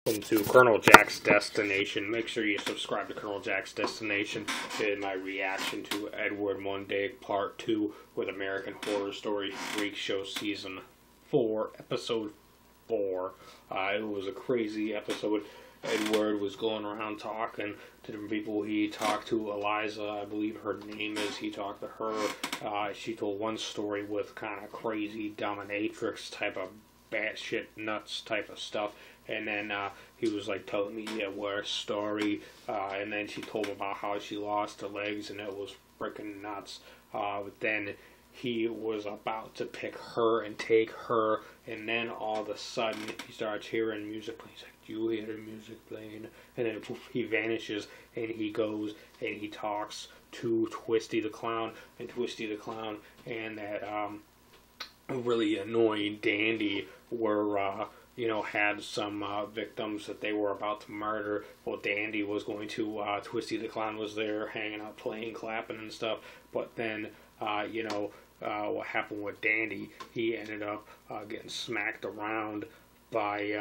Welcome to Colonel Jack's Destination. Make sure you subscribe to Colonel Jack's Destination in my reaction to Edward Mordrake Part 2 with American Horror Story Freak Show Season 4, Episode 4. It was a crazy episode. Edward was going around talking to different people. He talked to Eliza, I believe her name is. He talked to her. She told one story with kind of crazy dominatrix type of batshit nuts type of stuff. And then he was like telling me a story. And then she told him about how she lost her legs, and it was freaking nuts. But then he was about to pick her and take her, and then all of a sudden he starts hearing music playing. He's like, "Do you hear the music playing?" And then poof, he vanishes, and he goes and he talks to Twisty the Clown, and Twisty the Clown and that really annoying Dandy were had some victims that they were about to murder. Well, Dandy was going to, Twisty the Clown was there hanging out, playing, clapping and stuff. But then, what happened with Dandy, he ended up getting smacked around by,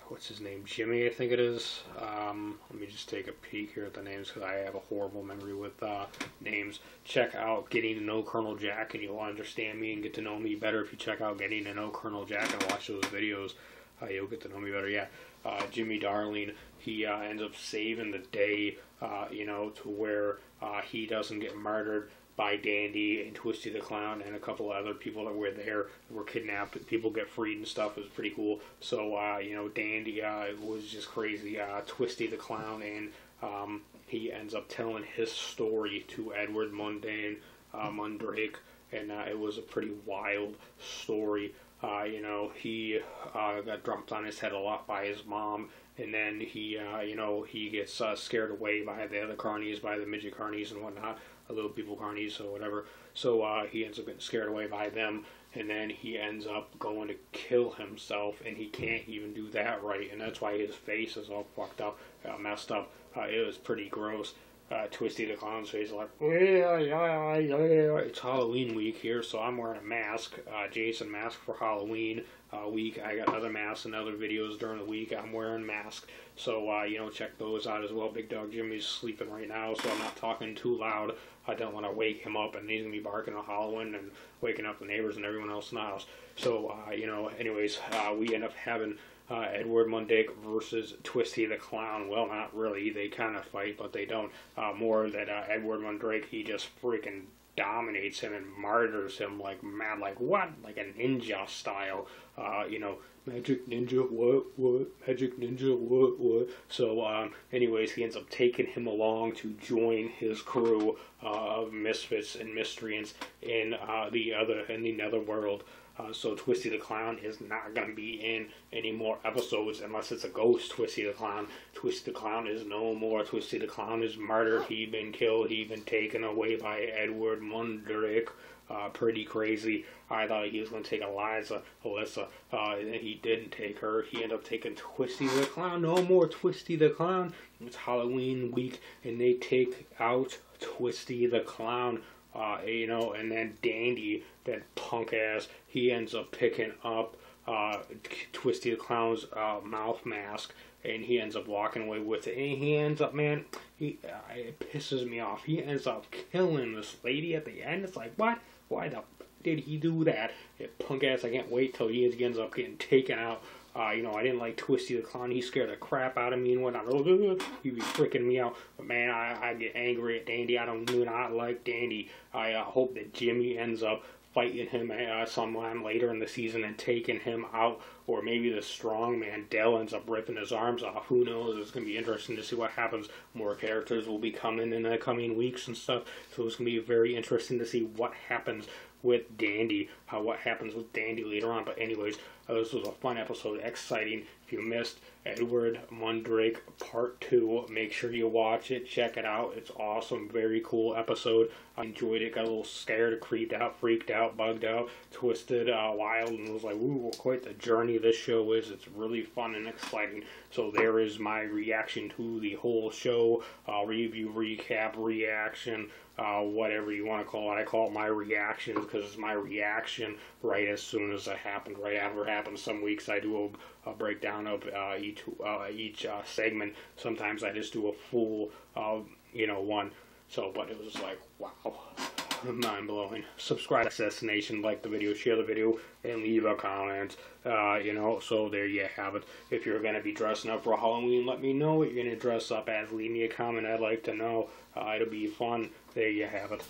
what's his name, Jimmy, I think it is. Let me just take a peek here at the names, because I have a horrible memory with names. Check out Getting to Know Colonel Jack, and you'll understand me and get to know me better if you check out Getting to Know Colonel Jack and watch those videos. You'll get to know me better, yeah. Jimmy Darling, he ends up saving the day, to where he doesn't get murdered by Dandy and Twisty the Clown and a couple of other people that were there, were kidnapped. People get freed and stuff. It was pretty cool. So, Dandy was just crazy. Twisty the Clown, and he ends up telling his story to Edward Mordrake, and it was a pretty wild story. He got dropped on his head a lot by his mom, and then he gets scared away by the other carnies, by the midget carnies and whatnot, little people carnies or whatever. So he ends up getting scared away by them, and then he ends up going to kill himself, and he can't even do that right, and that's why his face is all fucked up, messed up. It was pretty gross. Twisty the Clown's face is like, it's Halloween week here, so I'm wearing a mask, Jason mask for Halloween week. I got other masks and other videos during the week. I'm wearing masks, so check those out as well. Big Dog Jimmy's sleeping right now, so I'm not talking too loud. I don't want to wake him up, and he's gonna be barking and howling and waking up the neighbors and everyone else in the house. So anyways, we end up having Edward Mordrake versus Twisty the Clown. Well, not really. They kind of fight, but they don't. More that Edward Mordrake, he just freaking dominates him and martyrs him like mad, like what? Like a ninja style. Magic ninja, what? Magic ninja, what? So, anyways, he ends up taking him along to join his crew of misfits and miscreants in the netherworld. So Twisty the Clown is not going to be in any more episodes unless it's a ghost Twisty the Clown. Twisty the Clown is no more. Twisty the Clown is murdered. He'd been killed. He'd been taken away by Edward Mordrake. Pretty crazy. I thought he was going to take Elsa, and he didn't take her. He ended up taking Twisty the Clown. No more Twisty the Clown. It's Halloween week, and they take out Twisty the Clown. And then Dandy, that punk ass, he ends up picking up Twisty the Clown's mouth mask, and he ends up walking away with it. And he ends up, man, it pisses me off. He ends up killing this lady at the end. It's like, what? Why the did he do that? Punk ass, I can't wait till he ends up getting taken out. I didn't like Twisty the Clown. He scared the crap out of me and whatnot. He'd be freaking me out. But man, I get angry at Dandy. I do not like Dandy. I hope that Jimmy ends up fighting him sometime later in the season and taking him out. Or maybe the strong man Dell ends up ripping his arms off. Who knows? It's going to be interesting to see what happens. More characters will be coming in the coming weeks and stuff. So it's going to be very interesting to see what happens with Dandy, what happens with Dandy later on. But anyways, this was a fun episode, exciting. If you missed Edward Mordrake Part 2, make sure you watch it, check it out. It's awesome, very cool episode. I enjoyed it, got a little scared, creeped out, freaked out, bugged out, twisted, wild, and was like, ooh, quite the journey this show is. It's really fun and exciting. So there is my reaction to the whole show, review, recap, reaction, whatever you want to call it. I call it my reaction because it's my reaction right as soon as it happened, right after it happened. happens. Some weeks I do a breakdown of each segment. Sometimes I just do a full, one. So, but it was like, wow, mind-blowing. Subscribe to Assassination, like the video, share the video, and leave a comment. So there you have it. If you're going to be dressing up for Halloween, let me know what you're going to dress up as. Leave me a comment. I'd like to know. It'll be fun. There you have it.